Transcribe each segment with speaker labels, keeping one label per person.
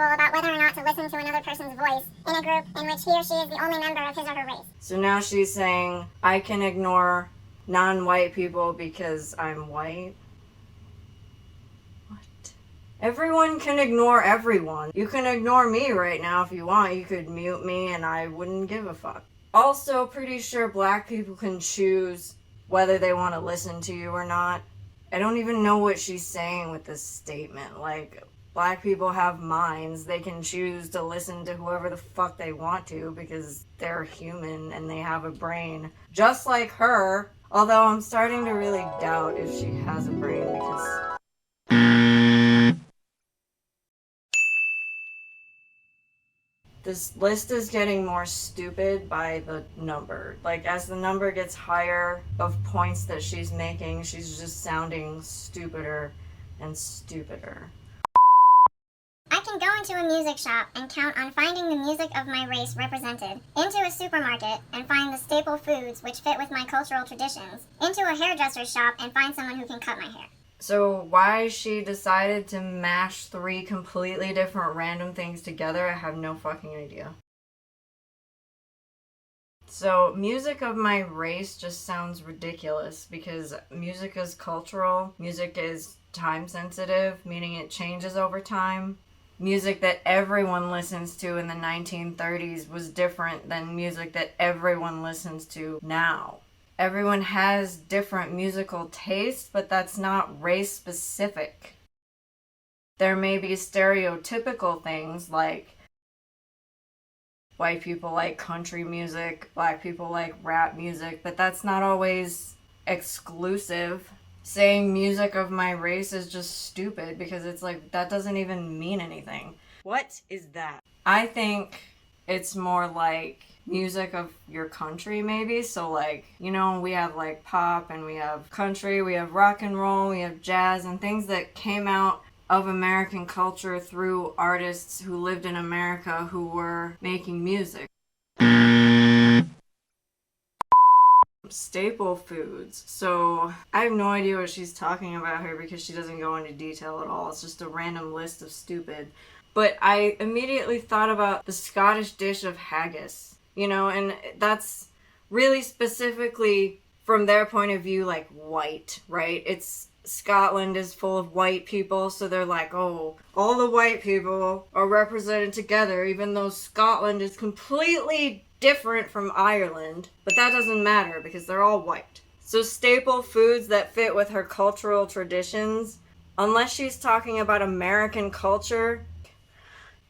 Speaker 1: individual about whether or not to listen to another person's voice in a group in which he or she is the only member of his or her race.
Speaker 2: So now she's saying, I can ignore non-white people because I'm white? What? Everyone can ignore everyone. You can ignore me right now if you want. You could mute me and I wouldn't give a fuck. Also, pretty sure black people can choose whether they want to listen to you or not. I don't even know what she's saying with this statement. Like, black people have minds. They can choose to listen to whoever the fuck they want to because they're human and they have a brain. Just like her. Although I'm starting to really doubt if she has a brain because... This list is getting more stupid by the number. Like, as the number gets higher of points that she's making, she's just sounding stupider and stupider.
Speaker 1: I can go into a music shop and count on finding the music of my race represented, into a supermarket and find the staple foods which fit with my cultural traditions, into a hairdresser's shop and find someone who can cut my hair.
Speaker 2: So why she decided to mash 3 completely different random things together, I have no fucking idea. So music of my race just sounds ridiculous because music is cultural, music is time sensitive, meaning it changes over time. Music that everyone listens to in the 1930s was different than music that everyone listens to now. Everyone has different musical tastes, but that's not race specific. There may be stereotypical things like white people like country music, black people like rap music, but that's not always exclusive. Saying music of my race is just stupid because it's like, that doesn't even mean anything.
Speaker 3: What is that?
Speaker 2: I think it's more like music of your country maybe. So like, you know, we have like pop and we have country, we have rock and roll, we have jazz and things that came out of American culture through artists who lived in America who were making music. Staple foods. So I have no idea what she's talking about here because she doesn't go into detail at all. It's just a random list of stupid. But I immediately thought about the Scottish dish of haggis, you know, and that's really specifically from their point of view, like white, right? It's Scotland is full of white people, so they're like, oh, all the white people are represented together, even though Scotland is completely different from Ireland, but that doesn't matter because they're all white. So staple foods that fit with her cultural traditions, unless she's talking about American culture,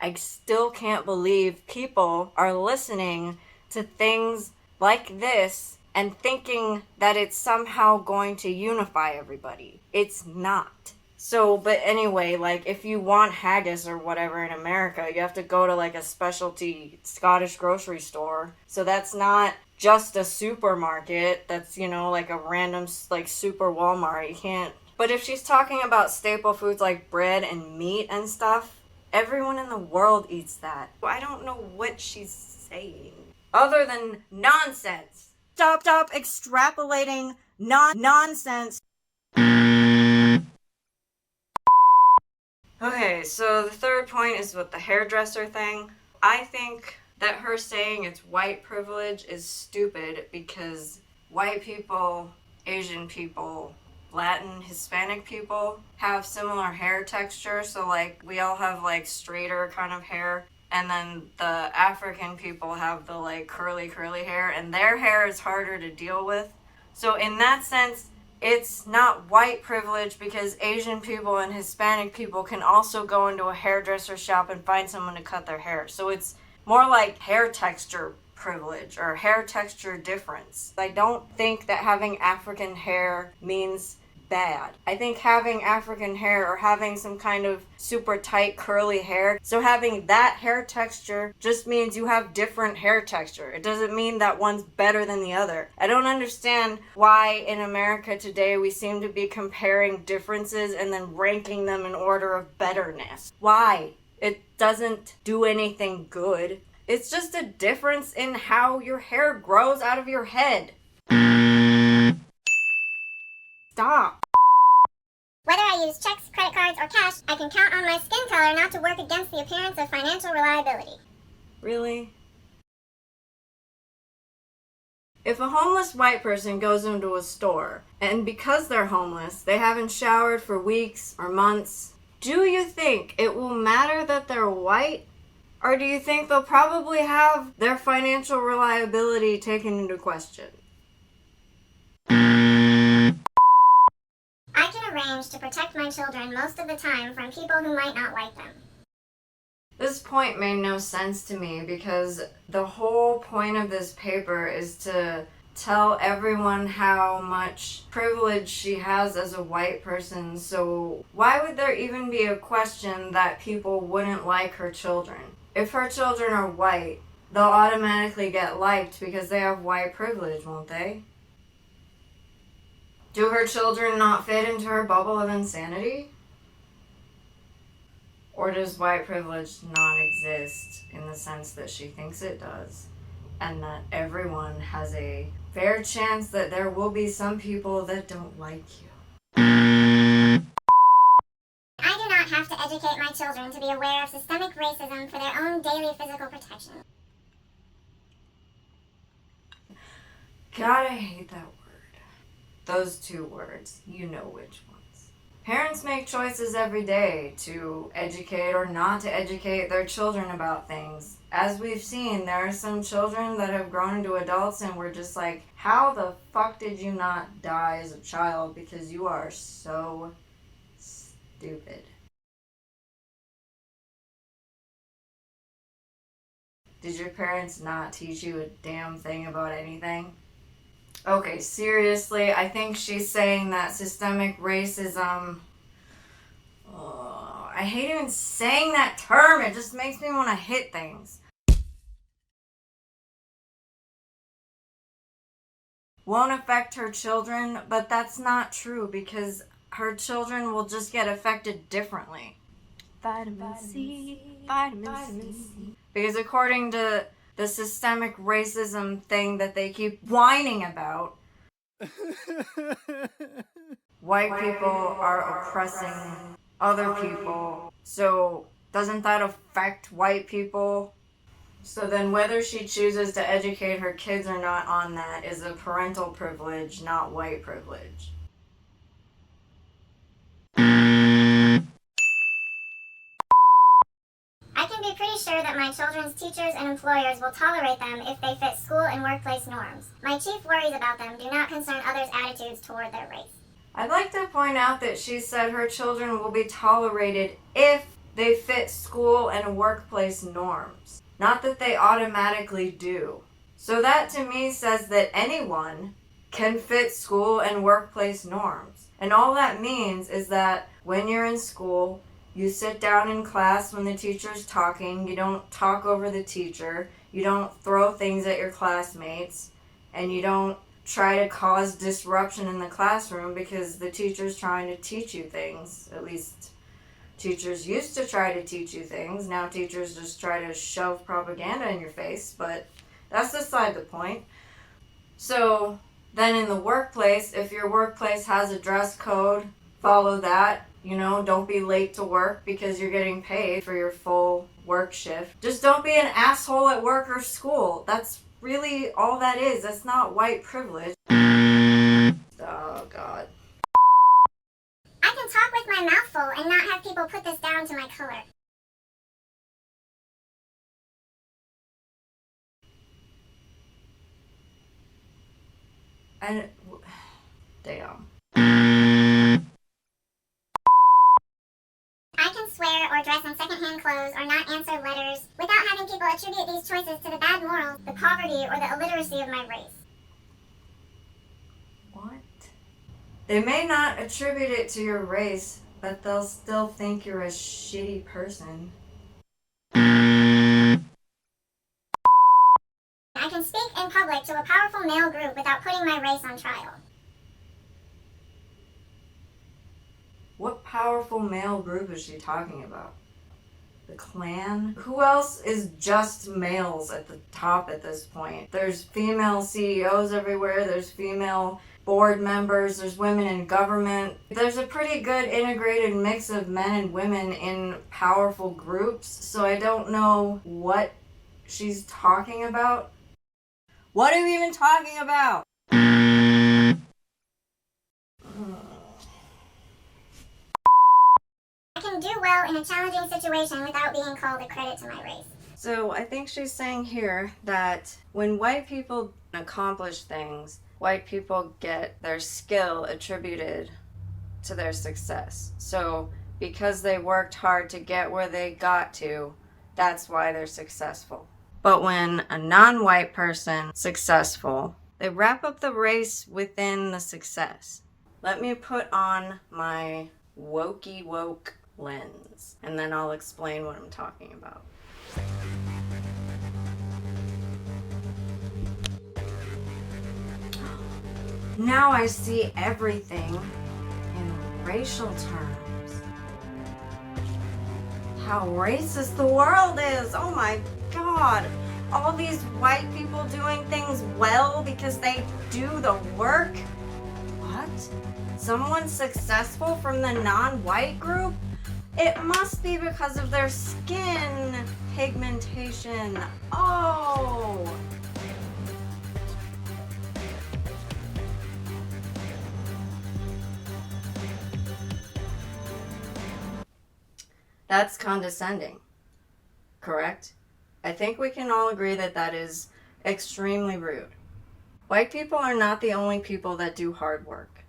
Speaker 2: I still can't believe people are listening to things like this and thinking that it's somehow going to unify everybody. It's not. So, but anyway, like, if you want haggis or whatever in America, you have to go to, like, a specialty Scottish grocery store. So that's not just a supermarket. That's, you know, like a random, like, super Walmart. You can't... But if she's talking about staple foods like bread and meat and stuff, everyone in the world eats that. I don't know what she's saying. Other than nonsense. Stop extrapolating nonsense. Okay, so the third point is with the hairdresser thing. I think that her saying it's white privilege is stupid because white people, Asian people, Latin, Hispanic people have similar hair texture. So like we all have like straighter kind of hair. And then the African people have the like curly hair and their hair is harder to deal with. So in that sense, it's not white privilege because Asian people and Hispanic people can also go into a hairdresser shop and find someone to cut their hair. So it's more like hair texture privilege or hair texture difference. I don't think that having African hair means bad. I think having African hair or having some kind of super tight curly hair, so having that hair texture just means you have different hair texture. It doesn't mean that one's better than the other. I don't understand why in America today we seem to be comparing differences and then ranking them in order of betterness. Why? It doesn't do anything good. It's just a difference in how your hair grows out of your head. Stop.
Speaker 1: Whether I use checks, credit cards, or cash, I can count on my skin color not to work against the appearance of financial reliability.
Speaker 2: Really? If a homeless white person goes into a store, and because they're homeless, they haven't showered for weeks or months, do you think it will matter that they're white? Or do you think they'll probably have their financial reliability taken into question?
Speaker 1: I can arrange to protect my children most of the time from people who might not like them.
Speaker 2: This point made no sense to me because the whole point of this paper is to tell everyone how much privilege she has as a white person. So why would there even be a question that people wouldn't like her children? If her children are white, they'll automatically get liked because they have white privilege, won't they? Do her children not fit into her bubble of insanity? Or does white privilege not exist in the sense that she thinks it does? And that everyone has a fair chance that there will be some people that don't like you.
Speaker 1: I do not have to educate my children to be aware of systemic racism for their own daily physical protection.
Speaker 2: God, I hate that word. Those two words, you know which ones. Parents make choices every day to educate or not to educate their children about things. As we've seen, there are some children that have grown into adults and we're just like, how the fuck did you not die as a child? Because you are so stupid. Did your parents not teach you a damn thing about anything? Okay, seriously, I think she's saying that systemic racism... I hate even saying that term. It just makes me want to hit things. Won't affect her children, but that's not true because her children will just get affected differently. Vitamin C. Because according to the systemic racism thing that they keep whining about, white people are oppressing other people. So doesn't that affect white people? So then whether she chooses to educate her kids or not on that is a parental privilege, not white privilege.
Speaker 1: I can be pretty sure that my children's teachers and employers will tolerate them if they fit school and workplace norms. My chief worries about them do not concern others' attitudes toward their race.
Speaker 2: I'd like to point out that she said her children will be tolerated if they fit school and workplace norms, not that they automatically do. So that to me says that anyone can fit school and workplace norms. And all that means is that when you're in school, you sit down in class when the teacher's talking, you don't talk over the teacher, you don't throw things at your classmates, and you don't try to cause disruption in the classroom because the teacher's trying to teach you things. At least teachers used to try to teach you things. Now teachers just try to shove propaganda in your face, but that's beside the point. So then in the workplace, if your workplace has a dress code, follow that. You know, don't be late to work because you're getting paid for your full work shift. Just don't be an asshole at work or school. That's really all that is. That's not white privilege. Oh, God.
Speaker 1: I can talk with my mouth full and not have people put this down to my color.
Speaker 2: And damn.
Speaker 1: I can swear or dress in secondhand clothes or not answer letters without having people attribute these choices to the bad morals, the poverty, or the illiteracy of my race.
Speaker 2: What? They may not attribute it to your race, but they'll still think you're a shitty person.
Speaker 1: I can speak in public to a powerful male group without putting my race on trial.
Speaker 2: What powerful male group is she talking about? The Klan? Who else is just males at the top at this point? There's female CEOs everywhere, there's female board members, there's women in government. There's a pretty good integrated mix of men and women in powerful groups, so I don't know what she's talking about. What are we even talking about?
Speaker 1: I can do well in a challenging situation without being called a credit to my race.
Speaker 2: So I think she's saying here that when white people accomplish things, white people get their skill attributed to their success. So because they worked hard to get where they got to, that's why they're successful. But when a non-white person is successful, they wrap up the race within the success. Let me put on my wokey woke lens, and then I'll explain what I'm talking about. Now I see everything in racial terms. How racist the world is! Oh my god! All these white people doing things well because they do the work? What? Someone successful from the non-white group? It must be because of their skin pigmentation. Oh! That's condescending, correct? I think we can all agree that that is extremely rude. White people are not the only people that do hard work.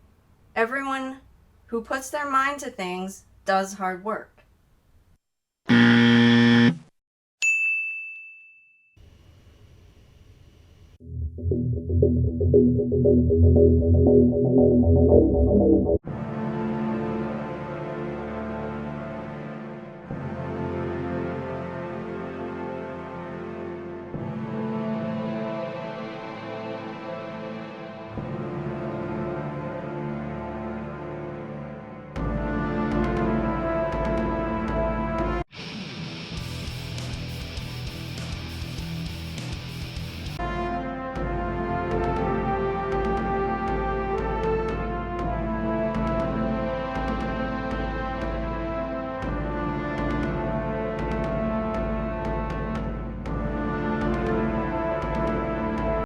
Speaker 2: Everyone who puts their mind to things does hard work.